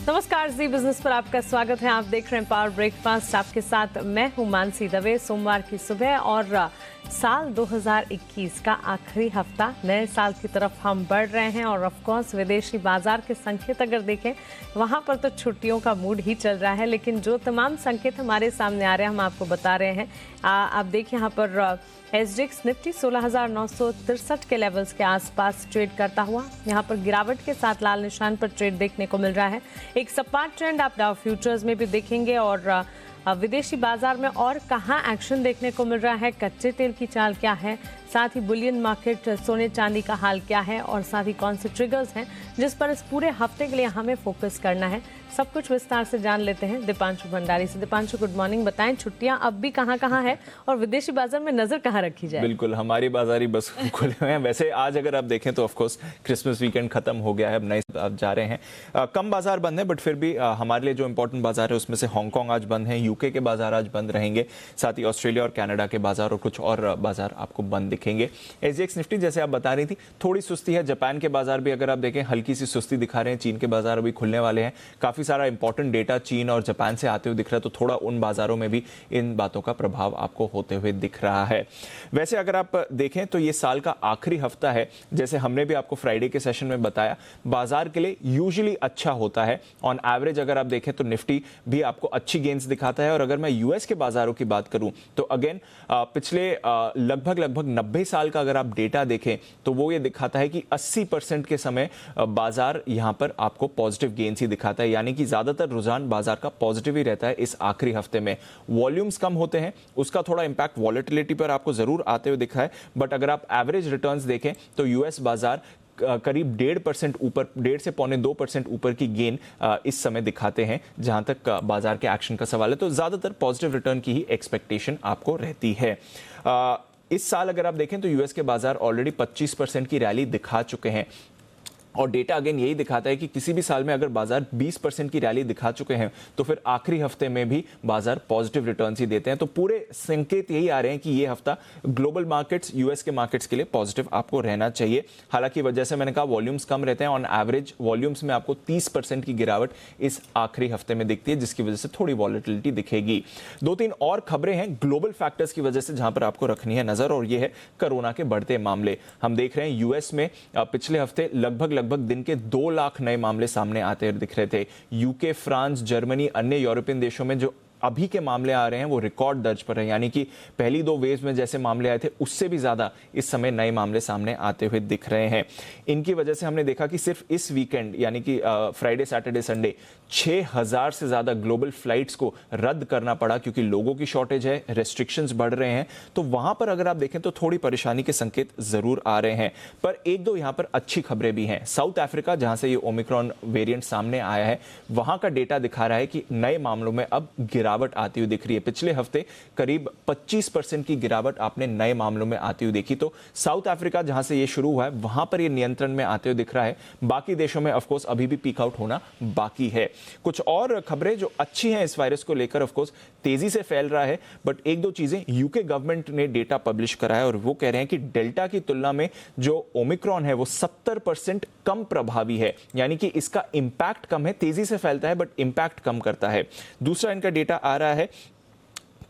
नमस्कार, जी बिजनेस पर आपका स्वागत है। आप देख रहे हैं पावर ब्रेकफास्ट। आपके साथ मैं हूं मानसी दवे। सोमवार की सुबह और साल 2021 का आखिरी हफ्ता, नए साल की तरफ हम बढ़ रहे हैं और ऑफ कोर्स विदेशी बाजार के संकेत अगर देखें वहां पर तो छुट्टियों का मूड ही चल रहा है, लेकिन जो तमाम संकेत हमारे सामने आ रहे हैं हम आपको बता रहे हैं। आप देखिए यहाँ पर SGX निफ्टी 16,963 के लेवल्स के आसपास ट्रेड करता हुआ यहाँ पर गिरावट के साथ लाल निशान पर ट्रेड देखने को मिल रहा है। एक सपाट ट्रेंड आप डाउ फ्यूचर्स में भी देखेंगे और विदेशी बाजार में और कहाँ एक्शन देखने को मिल रहा है, कच्चे तेल की चाल क्या है, साथ ही बुलियन मार्केट, सोने चांदी का हाल क्या है और साथ ही कौन से ट्रिगर्स हैं जिस पर इस पूरे हफ्ते के लिए हमें फोकस करना है, सब कुछ विस्तार से जान लेते हैं दीपांशु भंडारी से। Deepanshu, good morning. बताएं छुट्टियां अब भी कहाँ है और विदेशी बाजार में नजर कहाँ रखी जाए? बिल्कुल, हमारी बाजारी बस खुले हुए हैं। वैसे आज अगर आप देखें तो ऑफ कोर्स क्रिसमस वीकेंड खत्म हो गया है, अब नए आप जा रहे हैं। कम बाजार बंद है, बट फिर भी हमारे लिए जो इंपॉर्टेंट बाजार है उसमें से हांगकांग आज बंद है, यूके के बाजार आज बंद रहेंगे, साथ ही ऑस्ट्रेलिया और कनाडा के बाजार और कुछ और बाजार आपको बंद दिखेंगे। SGX निफ्टी जैसे आप बता रही थी थोड़ी सुस्ती है। जापान के बाजार भी अगर आप देखें हल्की सी सुस्ती दिखा रहे हैं। चीन के बाजार अभी खुलने वाले हैं, काफी सारा इंपॉर्टेंट डेटा चीन और जापान से आते हुए दिख रहा है, तो थोड़ा उन बाजारों में भी इन बातों का प्रभाव आपको होते हुए दिख रहा है। वैसे अगर आप देखें तो ये साल का आखिरी हफ्ता है, जैसे हमने भी आपको फ्राइडे के सेशन में बताया, बाजार के लिए यूजुअली अच्छा होता है। ऑन एवरेज अगर आप देखें तो निफ्टी भी आपको अच्छी गेन्स दिखाता है। और अगर मैं यूएस के बाजारों की बात करूं तो अगेन पिछले लगभग 90 साल का अगर आप डेटा देखें तो वो ये दिखाता है कि 80% के समय बाजार यहां पर आपको पॉजिटिव गेन्स ही दिखाता है, यानी कि ज्यादातर रुझान बाजार का पॉजिटिव ही रहता है। इस आखिरी हफ्ते में वॉल्यूम्स कम होते हैं, उसका थोड़ा इंपैक्ट वॉलेटिलिटी पर आपको जरूर आते हुए दिखा है, बट अगर आप एवरेज रिटर्न्स देखें तो यूएस बाजार करीब 1.5% ऊपर, 1.5 से 1.25% ऊपर की गेन इस समय दिखाते हैं जहां तक बाजार के एक्शन का सवाल है। तो ज्यादातर पॉजिटिव रिटर्न की ही एक्सपेक्टेशन आपको रहती है। इस साल अगर आप देखें तो यूएस के बाजार ऑलरेडी 25% की रैली दिखा चुके हैं और डेटा अगेन यही दिखाता है कि किसी भी साल में अगर बाजार 20% की रैली दिखा चुके हैं तो फिर आखिरी हफ्ते में भी बाजार पॉजिटिव रिटर्न्स ही देते हैं। तो पूरे संकेत यही आ रहे हैं कि ये हफ्ता ग्लोबल मार्केट्स, यूएस के मार्केट्स के लिए पॉजिटिव आपको रहना चाहिए। हालांकि वजह से मैंने कहा वॉल्यूम्स कम रहते हैं, ऑन एवरेज वॉल्यूम्स में आपको 30% की गिरावट इस आखिरी हफ्ते में दिखती है, जिसकी वजह से थोड़ी वॉलेटिलिटी दिखेगी। 2-3 और खबरें हैं ग्लोबल फैक्टर्स की वजह से जहां पर आपको रखनी है नजर, और ये है कोरोना के बढ़ते मामले। हम देख रहे हैं यूएस में पिछले हफ्ते लगभग दिन के 2 लाख नए मामले सामने आते दिख रहे थे। यूके, फ्रांस, जर्मनी, अन्य यूरोपियन देशों में जो अभी के मामले आ रहे हैं वो रिकॉर्ड दर्ज पर है, यानी कि पहली 2 वेव्स में जैसे मामले आए थे उससे भी ज्यादा इस समय नए मामले सामने आते हुए दिख रहे हैं। इनकी वजह से हमने देखा कि सिर्फ इस वीकेंड यानी कि फ्राइडे, सैटरडे, संडे 6000 से ज्यादा ग्लोबल फ्लाइट्स को रद्द करना पड़ा, क्योंकि लोगों की शॉर्टेज है, रेस्ट्रिक्शंस बढ़ रहे हैं। तो वहां पर अगर आप देखें तो थोड़ी परेशानी के संकेत जरूर आ रहे हैं, पर 1-2 यहां पर अच्छी खबरें भी हैं। साउथ अफ्रीका, जहां से ये ओमिक्रॉन वेरिएंट सामने आया है, वहां का डेटा दिखा रहा है कि नए मामलों में अब गिरावट आती हुई दिख रही है। पिछले हफ्ते करीब 25% की गिरावट आपने नए मामलों में आती हुई देखी। तो साउथ अफ्रीका जहां से ये शुरू हुआ है वहां पर ये नियंत्रण में आते हुए दिख रहा है। बाकी देशों में ऑफ कोर्स अभी भी पीक आउट होना बाकी है। कुछ और खबरें जो अच्छी हैं इस वायरस को लेकर, ऑफ कोर्स तेजी से फैल रहा है, बट 1-2 चीजें यूके गवर्नमेंट ने डेटा पब्लिश करा है और वो कह रहे हैं कि डेल्टा की तुलना में जो ओमिक्रॉन है वो 70% कम प्रभावी है, यानी कि इसका इंपैक्ट कम है, तेजी से फैलता है बट इंपैक्ट कम करता है। दूसरा इनका डेटा आ रहा है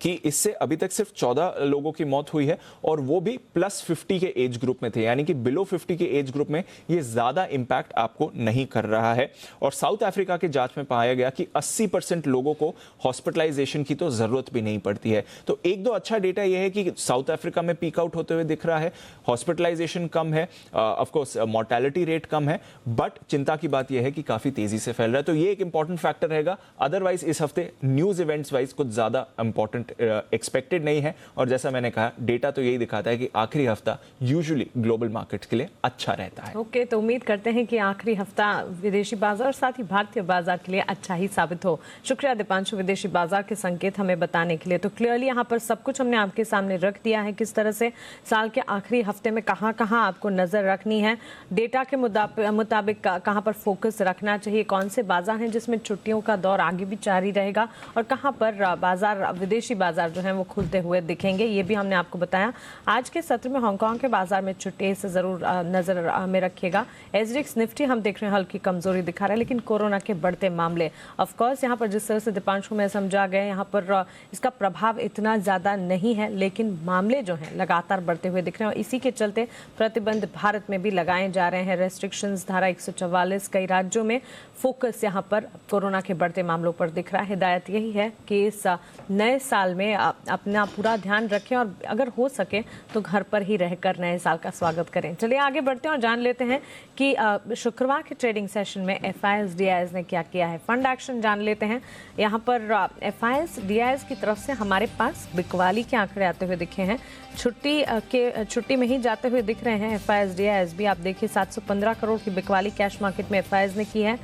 कि इससे अभी तक सिर्फ 14 लोगों की मौत हुई है और वो भी +50 के एज ग्रुप में थे, यानी कि बिलो 50 के एज ग्रुप में ये ज्यादा इंपैक्ट आपको नहीं कर रहा है। और साउथ अफ्रीका की जांच में पाया गया कि 80% लोगों को हॉस्पिटलाइजेशन की तो जरूरत भी नहीं पड़ती है। तो 1-2 अच्छा डेटा यह है कि साउथ अफ्रीका में पीक आउट होते हुए दिख रहा है, हॉस्पिटलाइजेशन कम है, ऑफकोर्स मोर्टेलिटी रेट कम है, बट चिंता की बात यह है कि काफी तेजी से फैल रहा है। तो ये एक इंपॉर्टेंट फैक्टर रहेगा। अदरवाइज इस हफ्ते न्यूज इवेंट्स वाइज कुछ ज्यादा इंपॉर्टेंट एक्सपेक्टेड नहीं है, और जैसा मैंने कहा डेटा तो यही दिखाता है कि आखिरी हफ्ता यूजुअली ग्लोबल मार्केट्स के लिए अच्छा रहता है। ओके, तो उम्मीद करते हैं कि आखिरी हफ्ता विदेशी बाजार और साथ ही भारतीय बाजार के लिए अच्छा ही साबित हो। शुक्रिया दीपांशु, विदेशी बाजार के संकेत हमें बताने के लिए। तो क्लियरली यहाँ पर सब कुछ हमने आपके सामने रख दिया है, किस तरह से साल के आखिरी हफ्ते में कहाँ कहाँ आपको नजर रखनी है, डेटा के मुताबिक कहाँ पर फोकस रखना चाहिए, कौन से बाजार हैं जिसमें छुट्टियों का दौर आगे भी जारी रहेगा और कहाँ पर बाजार विदेशी बाजार जो है वो खुलते हुए दिखेंगे, ये भी हमने आपको बताया। आज के सत्र में हांगकांग के बाजार में छुट्टी से जरूर नजर में रखिएगा। एसडीएक्स निफ्टी हम देख रहे हैं हल्की कमजोरी दिखा रहा है, लेकिन कोरोना के बढ़ते मामले ऑफकोर्स यहाँ पर जिस तरह से दीपांशु में समझा गया, यहाँ पर इसका प्रभाव इतना ज्यादा नहीं है, लेकिन मामले जो हैं लगातार बढ़ते हुए दिख रहे हैं और इसी के चलते प्रतिबंध भारत में भी लगाए जा रहे हैं। रेस्ट्रिक्शंस धारा 144 कई राज्यों में फोकस यहाँ पर कोरोना के बढ़ते मामलों पर दिख रहा है। हिदायत यही है कि इस नए साल में अपना पूरा ध्यान रखें और अगर हो सके तो घर पर ही रहकर नए साल का स्वागत करें। चलिए आगे बढ़ते हैं और जान लेते हैं कि शुक्रवार के ट्रेडिंग सेशन में एफआईएस डीआईएस ने क्या किया है। फंड एक्शन जान लेते हैं। यहाँ पर एफआईएस डीआईएस की तरफ से हमारे पास बिकवाली के आंकड़े आते हुए दिखे हैं। छुट्टी में ही जाते हुए दिख रहे हैं एफआईएस डीआईएस भी। आप देखिए 715 करोड़ की बिकवाली कैश मार्केट में एफआईएस ने की है।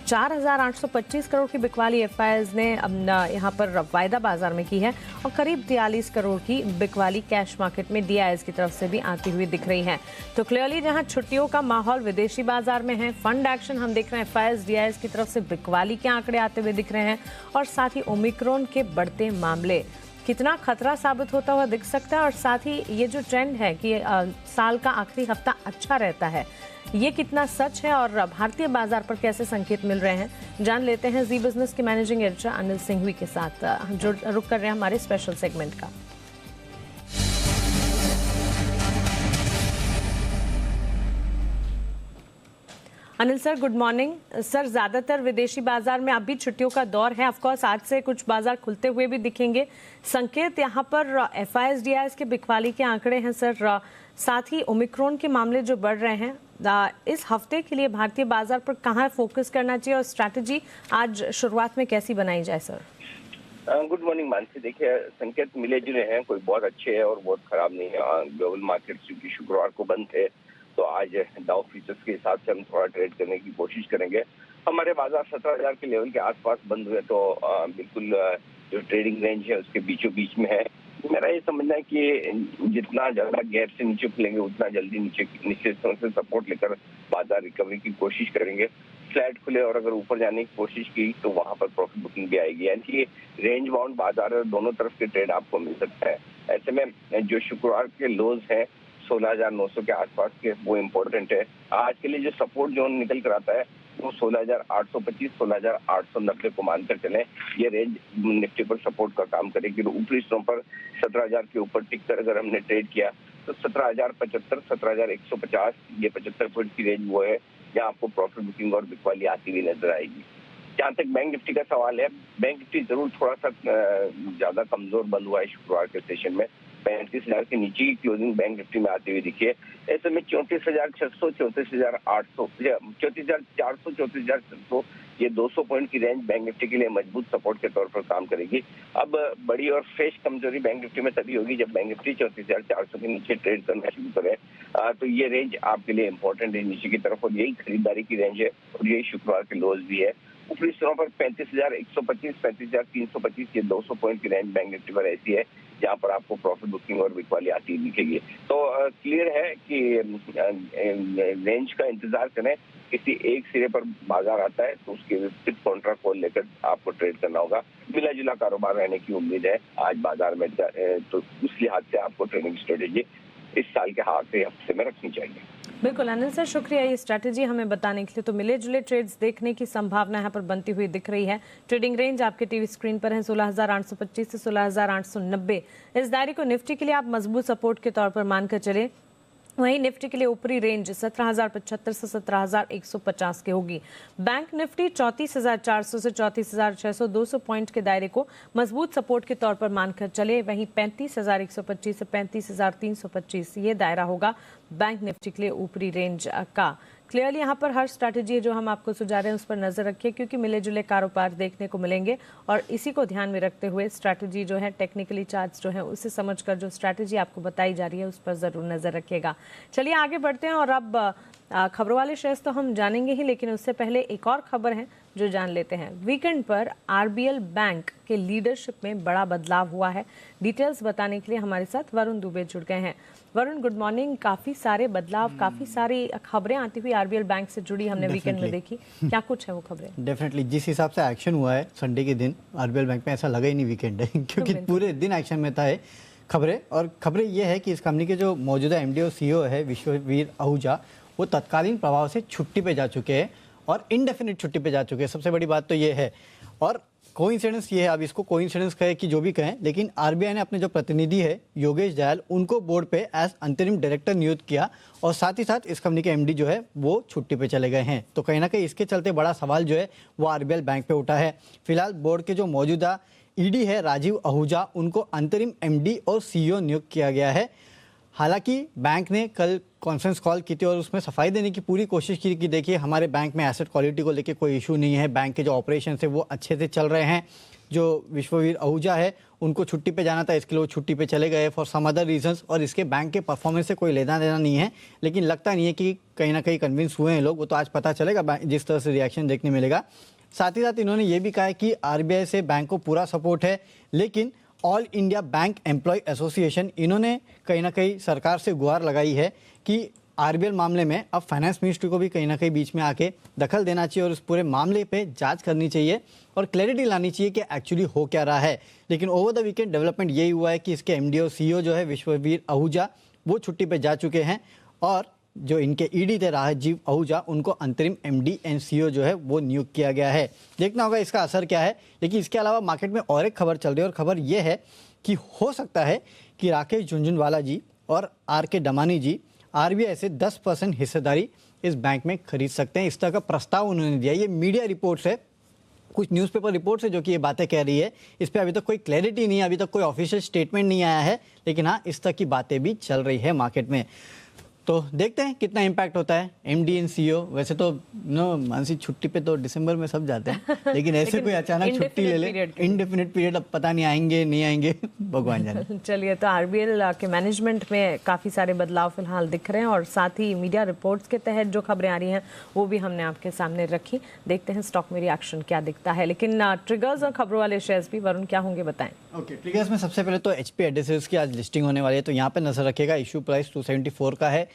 4,825 करोड़ की बिकवाली एफआईएस ने यहाँ पर वायदा बाजार में की है और करीब 43 करोड़ की बिकवाली कैश मार्केट में डीआईएस की तरफ से भी आती हुई दिख रही है। तो क्लियरली जहाँ छुट्टियों का माहौल विदेशी बाजार में है, फंड एक्शन हम देख रहे हैं एफआईएस डीआईएस की तरफ से बिकवाली के आंकड़े आते हुए दिख रहे हैं और साथ ही ओमिक्रॉन के बढ़ते मामले कितना खतरा साबित होता हुआ दिख सकता है और साथ ही ये जो ट्रेंड है कि साल का आखिरी हफ्ता अच्छा रहता है, ये कितना सच है और भारतीय बाजार पर कैसे संकेत मिल रहे हैं, जान लेते हैं जी बिजनेस के मैनेजिंग एडिटर अनिल सिंघवी के साथ, जो रुक कर रहे हैं हमारे स्पेशल सेगमेंट का। Anil sir, good morning sir. ज्यादातर विदेशी बाजार में अभी छुट्टियों का दौर है, ऑफकोर्स आज से कुछ बाजार खुलते हुए भी दिखेंगे। संकेत यहाँ पर एफआईएस डीआईएस के बिकवाली के आंकड़े हैं सर, साथ ही ओमिक्रॉन के मामले जो बढ़ रहे हैं, इस हफ्ते के लिए भारतीय बाजार पर कहाँ फोकस करना चाहिए और स्ट्रैटेजी आज शुरुआत में कैसी बनाई जाए सर? Good morning Mansi. देखिए, संकेत मिले जुले हैं, कोई बहुत अच्छे है और बहुत खराब नहीं है। ग्लोबल मार्केट क्योंकि शुक्रवार को बंद थे तो आज डाउ फ्यूचर्स के हिसाब से हम थोड़ा ट्रेड करने की कोशिश करेंगे। हमारे बाजार 17,000 के लेवल के आसपास बंद हुए तो बिल्कुल जो ट्रेडिंग रेंज है उसके बीचों बीच में है। मेरा ये समझना है कि जितना ज्यादा गैप से नीचे खुलेंगे उतना जल्दी नीचे से सपोर्ट लेकर बाजार रिकवरी की कोशिश करेंगे। फ्लैट खुले और अगर ऊपर जाने की कोशिश की तो वहां पर प्रॉफिट बुकिंग भी आएगी, यानी कि रेंज बाउंड बाजार है, दोनों तरफ के ट्रेड आपको मिल सकता है। ऐसे में जो शुक्रवार के लोज है 16,900 के आसपास के, वो इम्पोर्टेंट है। आज के लिए जो सपोर्ट जोन निकल कर आता है वो 16,825, 16,890 को मानकर चले। ये रेंज निफ्टी पर सपोर्ट का काम करेगी। तो ऊपरी स्तरों पर 17,000 के ऊपर टिक कर अगर हमने ट्रेड किया तो 17,075, 17,150, ये 75 पॉइंट की रेंज वो है जहाँ आपको प्रॉफिट बुकिंग और बिकवाली आती हुई नजर आएगी। जहाँ तक बैंक निफ्टी का सवाल है, बैंक निफ्टी जरूर थोड़ा सा ज्यादा कमजोर बंद हुआ है शुक्रवार के सेशन में। 35,000 के नीचे की क्लोजिंग बैंक निफ्टी में आती हुई दिखी है। ऐसे में 34,600, 34,800, 34,400, 34,600, ये 200 पॉइंट की रेंज बैंक निफ्टी के लिए मजबूत सपोर्ट के तौर पर काम करेगी। अब बड़ी और फ्रेश कमजोरी बैंक निफ्टी में तभी होगी जब बैंक निफ्टी 34,400 के नीचे ट्रेड करना शुरू करे। तो ये रेंज आपके लिए इंपॉर्टेंट है नीचे की तरफ, और यही खरीदारी की रेंज है और यही शुक्रवार के लोज भी है। ऊपरी स्तरों पर 35,125, 35,325, ये 200 पॉइंट की रेंज बैंक निफ्टी पर ऐसी है जहाँ पर आपको प्रॉफिट बुकिंग और बिकवाली आती दिखेगी। तो क्लियर है कि रेंज का इंतजार करें। किसी एक सिरे पर बाजार आता है तो उसके विपरीत कॉन्ट्रा कॉल लेकर आपको ट्रेड करना होगा। मिला जुला कारोबार रहने की उम्मीद है आज बाजार में, तो उस लिहाज से आपको ट्रेडिंग स्ट्रेटेजी इस साल के आखिरी हफ्ते में रखनी चाहिए। बिल्कुल अनिल सर, शुक्रिया ये स्ट्रैटेजी हमें बताने के लिए। तो मिले जुले ट्रेड्स देखने की संभावना यहाँ पर बनती हुई दिख रही है। ट्रेडिंग रेंज आपके टीवी स्क्रीन पर है 16,825 से 16,890। इस दायरे को निफ्टी के लिए आप मजबूत सपोर्ट के तौर पर मानकर चले। वहीं निफ्टी के लिए ऊपरी रेंज 17,075 से 17,150 की होगी। बैंक निफ्टी 34,400 से 34,600, 200 पॉइंट के दायरे को मजबूत सपोर्ट के तौर पर मानकर चले। वहीं 35,125 से 35,325 ये दायरा होगा बैंक निफ्टी के लिए ऊपरी रेंज का। क्लियरली यहाँ पर हर स्ट्रैटेजी जो हम आपको सुझा रहे हैं उस पर नजर रखिए, क्योंकि मिले जुले कारोबार देखने को मिलेंगे और इसी को ध्यान में रखते हुए स्ट्रैटेजी जो है, टेक्निकली चार्ट्स जो है उसे समझकर जो स्ट्रैटेजी आपको बताई जा रही है उस पर जरूर नजर रखिएगा। चलिए आगे बढ़ते हैं और अब खबरों वाले शेयर्स तो हम जानेंगे ही, लेकिन उससे पहले एक और खबर है जो जान लेते हैं। वीकेंड पर आरबीएल बैंक के लीडरशिप में बड़ा बदलाव हुआ है। डिटेल्स बताने के लिए हमारे साथ वरुण दुबे जुड़ गए हैं। Varun, good morning. काफी सारे बदलाव, काफी सारी खबरें आती हुई आरबीएल बैंक से जुड़ी हमने वीकेंड में देखी। क्या कुछ है वो खबरें? डेफिनेटली जिस हिसाब से एक्शन हुआ है संडे के दिन आरबीएल बैंक में, ऐसा लगा ही नहीं वीकेंड है क्योंकि पूरे दिन एक्शन में था है खबरें। और खबरें ये है कि इस कंपनी के जो मौजूदा एमडी और सीईओ है विश्ववीर आहूजा, वो तत्कालीन प्रभाव से छुट्टी पे जा चुके हैं और इनडेफिनिट छुट्टी पे जा चुके हैं। सबसे बड़ी बात तो ये है। और कोइंसिडेंस ये है, अब इसको कोइंसिडेंस कहे कि जो भी कहें, लेकिन आरबीआई ने अपने जो प्रतिनिधि है योगेश दयाल, उनको बोर्ड पे एज अंतरिम डायरेक्टर नियुक्त किया और साथ ही साथ इस कंपनी के एमडी जो है वो छुट्टी पे चले गए हैं। तो कहीं ना कहीं इसके चलते बड़ा सवाल जो है वो आरबीएल बैंक पे उठा है। फिलहाल बोर्ड के जो मौजूदा ईडी है राजीव आहूजा, उनको अंतरिम एमडी और सीईओ नियुक्त किया गया है। हालांकि बैंक ने कल कॉन्फ्रेंस कॉल की थी और उसमें सफाई देने की पूरी कोशिश की कि देखिए हमारे बैंक में एसेट क्वालिटी को लेकर कोई इशू नहीं है, बैंक के जो ऑपरेशन है वो अच्छे से चल रहे हैं। जो विश्ववीर आहूजा है उनको छुट्टी पे जाना था, इसके लिए वो छुट्टी पे चले गए फॉर सम अदर रीजंस, और इसके बैंक के परफॉर्मेंस से कोई लेना देना नहीं है। लेकिन लगता नहीं है कि कहीं ना कहीं कन्विंस हुए हैं लोग, वो तो आज पता चलेगा जिस तरह से रिएक्शन देखने मिलेगा। साथ ही साथ इन्होंने ये भी कहा है कि आरबीआई से बैंक को पूरा सपोर्ट है, लेकिन all India bank employee association, इन्होंने कहीं ना कहीं सरकार से गुहार लगाई है कि आरबीएल मामले में अब फाइनेंस मिनिस्ट्री को भी कहीं ना कहीं बीच में आके दखल देना चाहिए और उस पूरे मामले पे जांच करनी चाहिए और क्लैरिटी लानी चाहिए कि एक्चुअली हो क्या रहा है। लेकिन ओवर द वीकेंड डेवलपमेंट यही हुआ है कि इसके एमडी और सीईओ जो है विश्ववीर आहूजा, वो छुट्टी पे जा चुके हैं और जो इनके ईडी थे राजीव आहूजा, उनको अंतरिम एमडी एंड सीईओ जो है वो नियुक्त किया गया है। देखना होगा इसका असर क्या है। लेकिन इसके अलावा मार्केट में और एक खबर चल रही है और खबर ये है कि हो सकता है कि राकेश झुनझुनवाला जी और आर.के. डमानी जी आरबीआई से 10% हिस्सेदारी इस बैंक में खरीद सकते हैं। इस तरह का प्रस्ताव उन्होंने दिया। ये मीडिया रिपोर्ट्स है, कुछ न्यूज़पेपर रिपोर्ट्स है जो कि ये बातें कह रही है। इस पर अभी तक कोई क्लैरिटी नहीं है, अभी तक कोई ऑफिशियल स्टेटमेंट नहीं आया है, लेकिन हाँ इस तरह की बातें भी चल रही है मार्केट में। तो देखते हैं कितना इम्पैक्ट होता है एमडी एंड सीईओ। वैसे तो मानसी छुट्टी पे तो दिसंबर में सब जाते हैं, लेकिन ऐसे कोई अचानक छुट्टी ले ले इनडेफिनिट पीरियड, अब पता नहीं आएंगे नहीं आएंगे, भगवान जाने। चलिए, तो आरबीएल के मैनेजमेंट में काफ़ी सारे बदलाव फिलहाल दिख रहे हैं और साथ ही मीडिया रिपोर्ट्स के तहत जो खबरें आ रही हैं वो भी हमने आपके सामने रखी। देखते हैं स्टॉक में रिएक्शन क्या दिखता है। लेकिन ट्रिगर्स और खबरों वाले शेयर्स भी वरुण क्या होंगे बताएं? ओके, ट्रिगर्स में सबसे पहले तो एचपी एडेसिव्स की आज लिस्टिंग होने वाली है, तो यहाँ पे नजर रखेगा। इशू प्राइस 274 का है।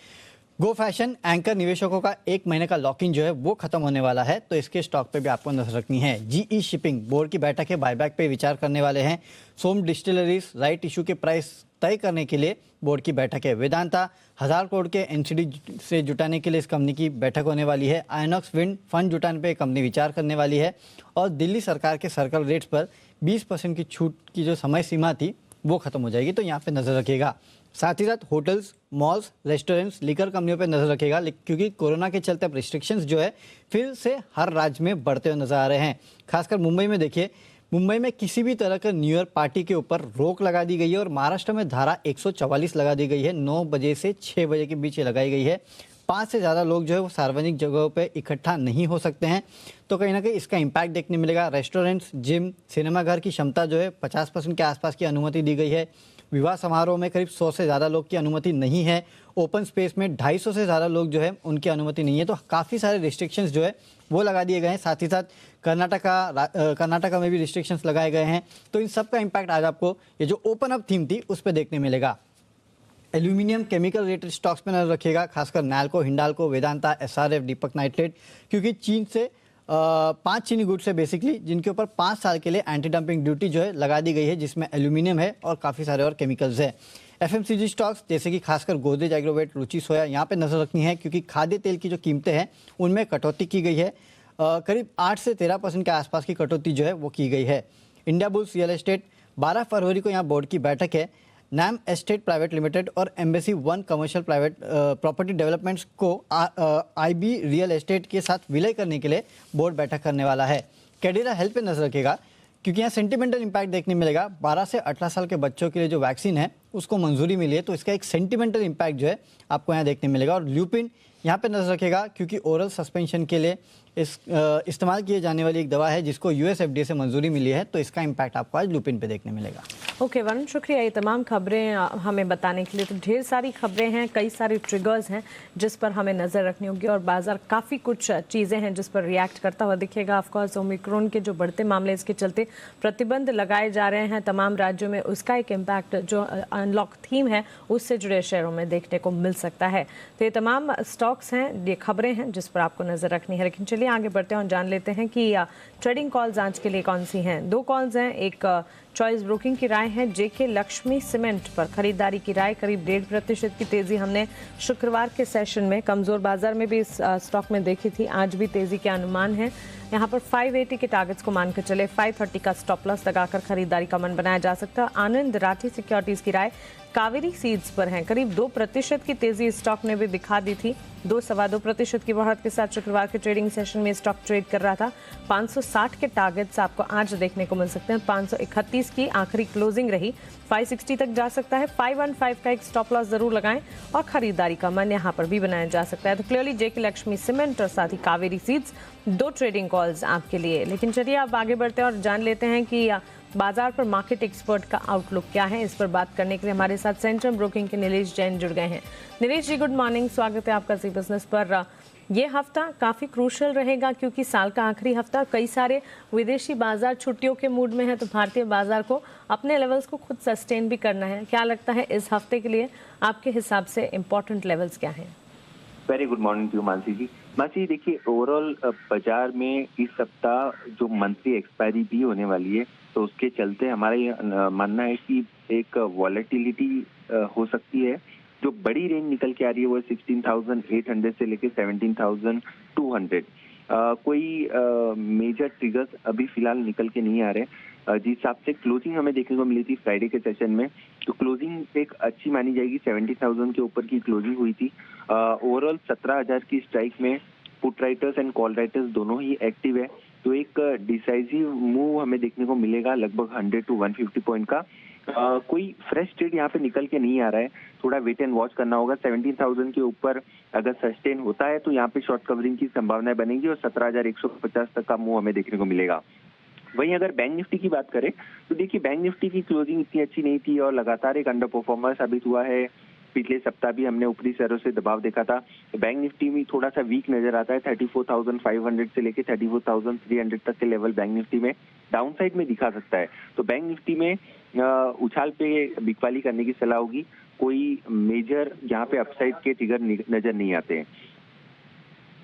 गो फैशन एंकर निवेशकों का 1 महीने का लॉक इन जो है वो खत्म होने वाला है, तो इसके स्टॉक पे भी आपको नजर रखनी है। जीई शिपिंग बोर्ड की बैठक है, बायबैक पे विचार करने वाले हैं। सोम डिस्टिलरीज राइट इशू के प्राइस तय करने के लिए बोर्ड की बैठक है। वेदांता 1000 करोड़ के एनसीडी से जुटाने के लिए इस कंपनी की बैठक होने वाली है। आयनॉक्स विंड फंड जुटाने पे कंपनी विचार करने वाली है और दिल्ली सरकार के सर्कल रेट्स पर 20% की छूट की जो समय सीमा थी वो खत्म हो जाएगी, तो यहाँ पे नजर रखिएगा। साथ ही साथ होटल्स, मॉल्स, रेस्टोरेंट्स, लिकर कंपनियों पे नजर रखेगा, क्योंकि कोरोना के चलते अब रिस्ट्रिक्शंस जो है फिर से हर राज्य में बढ़ते हुए नजर आ रहे हैं। खासकर मुंबई में देखिए, मुंबई में किसी भी तरह का न्यू ईयर पार्टी के ऊपर रोक लगा दी गई है और महाराष्ट्र में धारा 144 लगा दी गई है। 9 बजे से 6 बजे के बीच लगाई गई है। 5 से ज़्यादा लोग जो है वो सार्वजनिक जगहों पे इकट्ठा नहीं हो सकते हैं, तो कहीं ना कहीं इसका इम्पैक्ट देखने मिलेगा। रेस्टोरेंट्स, जिम, सिनेमाघर की क्षमता जो है 50% के आसपास की अनुमति दी गई है। विवाह समारोह में करीब 100 से ज़्यादा लोग की अनुमति नहीं है। ओपन स्पेस में 250 से ज़्यादा लोग जो है उनकी अनुमति नहीं है, तो काफ़ी सारे रिस्ट्रिक्शंस जो है वो लगा दिए गए हैं। साथ ही साथ कर्नाटका में भी रिस्ट्रिक्शंस लगाए गए हैं, तो इन सब का इम्पैक्ट आज आपको ये जो ओपन अप थीम थी उस पर देखने मिलेगा। एल्यूमिनियम केमिकल रिलेटेड स्टॉक्स पे नजर रखिएगा, खासकर नैल्को, हिंडाल्को, वेदांता, एसआरएफ, दीपक नाइट्रेट, क्योंकि चीन से 5 चीनी गुड्स है बेसिकली, जिनके ऊपर 5 साल के लिए एंटी डंपिंग ड्यूटी जो है लगा दी गई है, जिसमें एल्यूमिनियम है और काफ़ी सारे और केमिकल्स है। एफएमसीजी स्टॉक्स जैसे कि खासकर गोदरेज एग्रोवेट, रुचि सोया, यहाँ पे नजर रखनी है, क्योंकि खाद्य तेल की जो कीमतें हैं उनमें कटौती की गई है। करीब 8 से 13% के आसपास की कटौती जो है वो की गई है। इंडिया बुल्स रियल एस्टेट, 12 फरवरी को यहाँ बोर्ड की बैठक है। नैम एस्टेट प्राइवेट लिमिटेड और embassy 1 commercial private property developments को आईबी रियल एस्टेट के साथ विलय करने के लिए बोर्ड बैठक करने वाला है। कैडिला हेल्थ पे नजर रखेगा, क्योंकि यहाँ सेंटिमेंटल इम्पैक्ट देखने मिलेगा। 12 से 18 साल के बच्चों के लिए जो वैक्सीन है उसको मंजूरी मिली है, तो इसका एक सेंटिमेंटल इम्पैक्ट जो है आपको यहाँ देखने मिलेगा। और ल्यूपिन यहाँ पे नजर रखेगा, क्योंकि ओरल सस्पेंशन के लिए इस्तेमाल किए जाने वाली एक दवा है जिसको यूएस एफडीए से मंजूरी मिली है, तो इसका इम्पैक्ट आपको आज ल्यूपिन पे देखने मिलेगा। ओके वरुण, शुक्रिया ये तमाम खबरें हमें बताने के लिए। तो ढेर सारी खबरें हैं, कई सारे ट्रिगर्स हैं जिस पर हमें नज़र रखनी होगी, और बाजार काफ़ी कुछ चीज़ें हैं जिस पर रिएक्ट करता हुआ दिखेगा। ऑफकोर्स ओमिक्रॉन के जो बढ़ते मामले, इसके चलते प्रतिबंध लगाए जा रहे हैं तमाम राज्यों में, उसका एक इम्पैक्ट जो अनलॉक थीम है उससे जुड़े शेयरों में देखने को मिल सकता है। तो ये तमाम स्टॉक्स हैं, ये खबरें हैं जिस पर आपको नज़र रखनी है। लेकिन चलिए आगे बढ़ते हैं और जान लेते हैं कि ट्रेडिंग कॉल्स आज के लिए कौन सी हैं। 2 कॉल्स हैं। एक चॉइस ब्रोकिंग की राय है जेके लक्ष्मी सीमेंट पर खरीदारी की राय, करीब 1.5% की तेजी हमने शुक्रवार के सेशन में कमजोर बाजार में भी इस स्टॉक में देखी थी। आज भी तेजी के अनुमान है। यहाँ पर 580 के टारगेट्स को मानकर चले 530 का स्टॉप लॉस लगाकर खरीदारी का मन बनाया जा सकता है। आनंद राठी सिक्योरिटीज की राय कावेरी सीड्स पर है, करीब 2% की तेजी इस स्टॉक ने भी दिखा दी थी। 2-2.25% की बढ़त के साथ शुक्रवार के ट्रेडिंग सेशन में स्टॉक ट्रेड कर रहा था। 560 के टारगेट्स आपको आज देखने को मिल सकते हैं। 531 की आखिरी क्लोजिंग रही, 560 तक जा सकता है। 515 का एक स्टॉप लॉस जरूर लगाएं और खरीदारी का मन यहाँ पर भी बनाया जा सकता है। तो क्लियरली जेके लक्ष्मी सीमेंट और साथ ही कावेरी सीड्स 2 ट्रेडिंग कॉल्स आपके लिए। लेकिन चलिए अब आगे बढ़ते हैं और जान लेते हैं कि बाजार पर मार्केट एक्सपर्ट का आउटलुक क्या है। इस पर बात करने के लिए हमारे साथ सेंट्रम ब्रोकिंग के नीलेश जैन जुड़ गए हैं। नीलेश जी, गुड मॉर्निंग, स्वागत है आपका जी बिजनेस पर। ये हफ्ता काफ़ी क्रूशल रहेगा क्योंकि साल का आखिरी हफ्ता, कई सारे विदेशी बाजार छुट्टियों के मूड में है, तो भारतीय बाजार को अपने लेवल्स को खुद सस्टेन भी करना है। क्या लगता है इस हफ्ते के लिए आपके हिसाब से इम्पोर्टेंट लेवल्स क्या हैं? Very good morning to Mansi ji. Mansi देखिए, ओवरऑल बाजार में इस सप्ताह जो मंथली एक्सपायरी भी होने वाली है, तो उसके चलते हमारा ये मानना है कि एक वॉलेटिलिटी हो सकती है। जो बड़ी रेंज निकल के आ रही है वो 16,800 से लेके 17,200। कोई मेजर ट्रिगर्स अभी फिलहाल निकल के नहीं आ रहे। जिस हिसाब से क्लोजिंग हमें देखने को मिली थी फ्राइडे के सेशन में, तो क्लोजिंग एक अच्छी मानी जाएगी। 70,000 के ऊपर की क्लोजिंग हुई थी। ओवरऑल 17,000 की स्ट्राइक में put writers and call writers दोनों ही एक्टिव है, तो एक डिसाइसिव मूव हमें देखने को मिलेगा लगभग 100 to 150 पॉइंट का। कोई फ्रेश ट्रेड यहाँ पे निकल के नहीं आ रहा है, थोड़ा वेट एंड वॉच करना होगा। 17,000 के ऊपर अगर सस्टेन होता है तो यहाँ पे शॉर्ट कवरिंग की संभावनाएं बनेगी और 17,150 तक का मूव हमें देखने को मिलेगा। वहीं अगर बैंक निफ्टी की बात करें तो देखिए, बैंक निफ्टी की क्लोजिंग इतनी अच्छी नहीं थी और लगातार एक अंडर परफॉर्मर साबित हुआ है। पिछले सप्ताह भी हमने ऊपरी शहरों से दबाव देखा था। बैंक निफ्टी में थोड़ा सा वीक नजर आता है। 34,500 से लेके 34,300 तक के लेवल बैंक निफ्टी में डाउन साइड में दिखा सकता है। तो बैंक निफ्टी में उछाल पे बिकवाली करने की सलाह होगी। कोई मेजर यहाँ पे अपसाइड के ट्रिगर नजर नहीं आते हैं।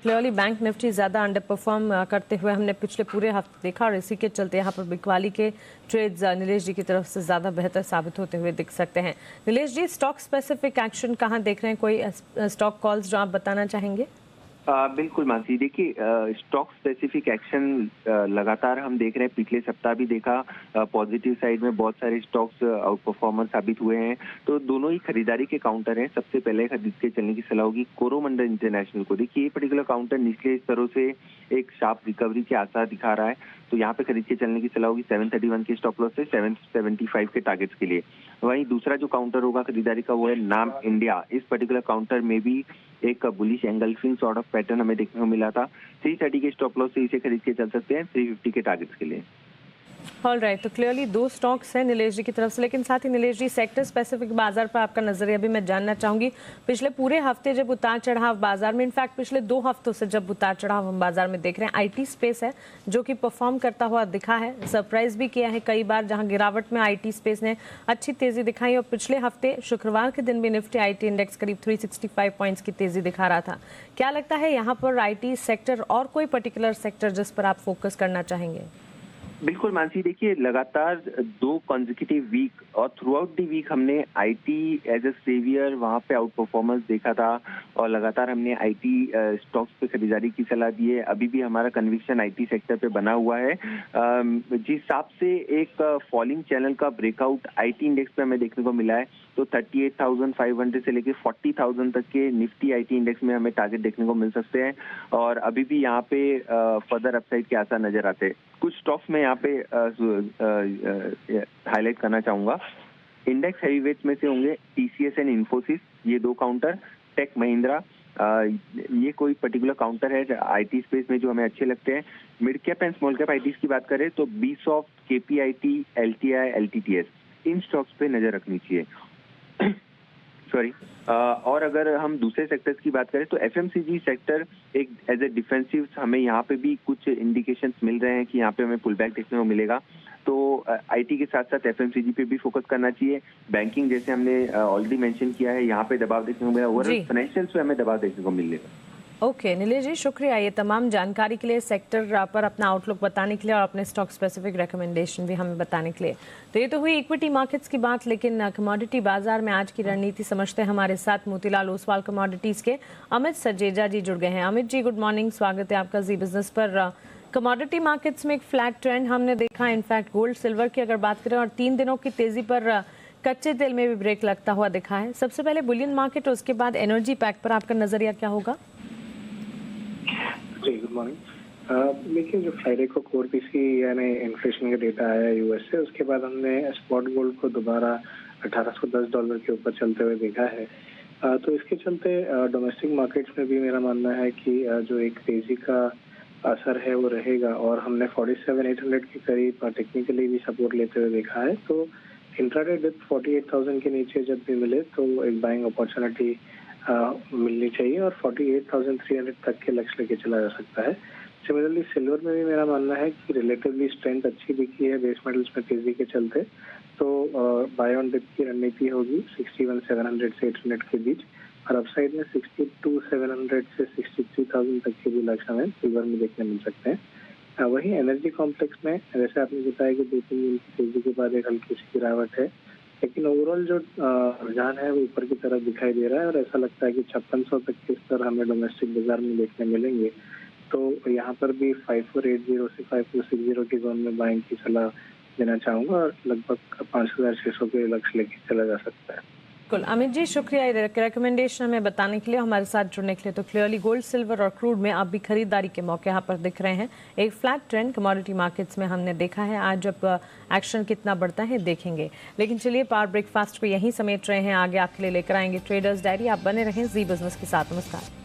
क्लियरली बैंक निफ्टी ज़्यादा अंडर परफॉर्म करते हुए हमने पिछले पूरे हफ्ते देखा, और इसी के चलते यहाँ पर बिकवाली के ट्रेड्स नीलेश जी की तरफ से ज़्यादा बेहतर साबित होते हुए दिख सकते हैं। नीलेश जी, स्टॉक स्पेसिफिक एक्शन कहाँ देख रहे हैं? कोई स्टॉक कॉल्स जो आप बताना चाहेंगे? बिल्कुल मानसी, देखिए स्टॉक स्पेसिफिक एक्शन लगातार हम देख रहे हैं। पिछले सप्ताह भी देखा पॉजिटिव साइड में बहुत सारे स्टॉक्स आउट परफॉर्मर साबित हुए हैं, तो दोनों ही खरीदारी के काउंटर हैं। सबसे पहले खरीद के चलने की सलाह होगी कोरोमंडल इंटरनेशनल को। देखिए ये पर्टिकुलर काउंटर निचले स्तरों से एक शार्प रिकवरी के आसार दिखा रहा है, तो यहाँ पे खरीद के चलने की सलाह होगी 731 के स्टॉप लॉस से 775 के टारगेट्स के लिए। वहीं दूसरा जो काउंटर होगा खरीदारी का वो है नाम इंडिया। इस पर्टिकुलर काउंटर में भी एक bullish engulfing sort of pattern हमें देखने को मिला था। 330 के स्टॉप लॉस से इसे खरीद के चल सकते हैं 350 के टारगेट्स के लिए। ऑल राइट, तो क्लियरली 2 स्टॉक्स हैं नीलेश जी की तरफ से, लेकिन साथ ही नीलेश जी सेक्टर स्पेसिफिक बाजार पर आपका नजरिया भी मैं जानना चाहूंगी। पिछले पूरे हफ्ते जब उतार चढ़ाव बाजार में, इनफैक्ट पिछले 2 हफ्तों से जब उतार चढ़ाव हम बाजार में देख रहे हैं, आईटी स्पेस है जो कि परफॉर्म करता हुआ दिखा है, सरप्राइज भी किया है कई बार, जहां गिरावट में आईटी स्पेस ने अच्छी तेजी दिखाई। और पिछले हफ्ते शुक्रवार के दिन भी निफ्टी आईटी इंडेक्स करीब 365 पॉइंट्स की तेजी दिखा रहा था। क्या लगता है यहाँ पर आईटी सेक्टर और कोई पर्टिकुलर सेक्टर जिस पर आप फोकस करना चाहेंगे? बिल्कुल मानसी, देखिए लगातार 2 कॉन्जिक्यूटिव वीक और थ्रू आउट दी वीक हमने आईटी एज ए सेवियर वहां पे आउट परफॉर्मेंस देखा था और लगातार हमने आईटी स्टॉक्स पे खरीदारी की सलाह दी है। अभी भी हमारा कन्विक्शन आईटी सेक्टर पे बना हुआ है। जिस हिसाब से एक फॉलिंग चैनल का ब्रेकआउट आईटी इंडेक्स पे हमें देखने को मिला है, तो 38,500 से लेके 40,000 तक के निफ्टी आईटी इंडेक्स में हमें टारगेट देखने को मिल सकते हैं और अभी भी यहाँ पे फर्दर अपसाइड के आसार नजर आते हैं। कुछ स्टॉक्स में यहाँ पे हाईलाइट करना चाहूंगा। इंडेक्स हैवीवेट्स में से होंगे TCS एंड इन्फोसिस, ये 2 काउंटर, टेक महिंद्रा, ये कोई पर्टिकुलर काउंटर है IT स्पेस में जो हमें अच्छे लगते हैं। Mid cap and small cap ITs की बात करें तो BSOFT, KPIT, LTI, LTTS, इन स्टॉक्स पे नजर रखनी चाहिए। सॉरी। और अगर हम दूसरे सेक्टर्स की बात करें तो FMCG सेक्टर एक एज ए डिफेंसिव, हमें यहाँ पे भी कुछ इंडिकेशंस मिल रहे हैं कि यहाँ पे हमें पुल बैक देखने को मिलेगा। तो IT के साथ साथ FMCG पे भी फोकस करना चाहिए। बैंकिंग जैसे हमने ऑलरेडी मेंशन किया है, यहाँ पे दबाव देखने को मिला, ओवरऑल फाइनेंशियल्स पे हमें दबाव देखने को मिलेगा। ओके नीलेश जी, शुक्रिया ये तमाम जानकारी के लिए, सेक्टर पर अपना आउटलुक बताने के लिए और अपने स्टॉक स्पेसिफिक रिकमेंडेशन भी हमें बताने के लिए। तो ये तो हुई इक्विटी मार्केट्स की बात, लेकिन कमोडिटी बाजार में आज की रणनीति समझते हैं। हमारे साथ मोतीलाल ओसवाल कमोडिटीज के अमित सजेजा जी जुड़ गए हैं। अमित जी गुड मॉर्निंग, स्वागत है आपका जी बिजनेस पर। कमोडिटी मार्केट्स में एक फ्लैट ट्रेंड हमने देखा, इनफैक्ट गोल्ड सिल्वर की अगर बात करें और 3 दिनों की तेजी पर कच्चे तेल में भी ब्रेक लगता हुआ दिखा है। सबसे पहले बुलियन मार्केट और उसके बाद एनर्जी पैक पर आपका नजरिया क्या होगा? जी गुड मॉर्निंग। देखिए जो फ्राइडे को कोर पीसी यानी इन्फ्लेशन का डेटा आया US से, उसके बाद हमने स्पॉट गोल्ड को दोबारा $1810 के ऊपर चलते हुए देखा है। तो इसके चलते डोमेस्टिक मार्केट्स में भी मेरा मानना है कि जो एक तेजी का असर है वो रहेगा, और हमने 47,800 के करीब टेक्निकली भी सपोर्ट लेते हुए देखा है। तो इंट्राडे डिप 48,000 के नीचे जब भी मिले तो एक बाइंग अपॉर्चुनिटी मिलनी चाहिए, और 48,300 तक के लक्ष्य लेके चला जा सकता है। सिमिलरली सिल्वर में भी मेरा मानना है कि रिलेटिवली स्ट्रेंथ अच्छी दिखी है बेस मेटल्स में तेजी के चलते, तो बाय ऑन डिप की रणनीति होगी 61,700 से 800 के बीच, और अपसाइड में 62,700 से 63,000 तक के भी लक्ष्य हमें सिल्वर में देखने मिल सकते हैं। वहीं एनर्जी कॉम्प्लेक्स में जैसे आपने बताया कि 2-3 दिन की तेजी के बाद एक हल्की सी गिरावट है, लेकिन ओवरऑल जो रुझान है वो ऊपर की तरफ दिखाई दे रहा है, और ऐसा लगता है कि 5600 तक के स्तर हमें डोमेस्टिक बाजार में देखने मिलेंगे। तो यहाँ पर भी 5480 से 5460 के जोन में बाइंग की सलाह देना चाहूँगा, और लगभग 5600 के लक्ष्य लेके चला जा सकता है। बिल्कुल अमित जी, शुक्रिया रिकमेंडेशन हमें बताने के लिए, हमारे साथ जुड़ने के लिए। तो क्लियरली गोल्ड सिल्वर और क्रूड में अब भी खरीदारी के मौके यहाँ पर दिख रहे हैं। एक फ्लैट ट्रेंड कमोडिटी मार्केट्स में हमने देखा है। आज जब एक्शन कितना बढ़ता है देखेंगे, लेकिन चलिए पावर ब्रेकफास्ट को यहीं समेट रहे हैं। आगे आपके लिए लेकर आएंगे ट्रेडर्स डायरी। आप बने रहें जी बिजनेस के साथ। नमस्कार।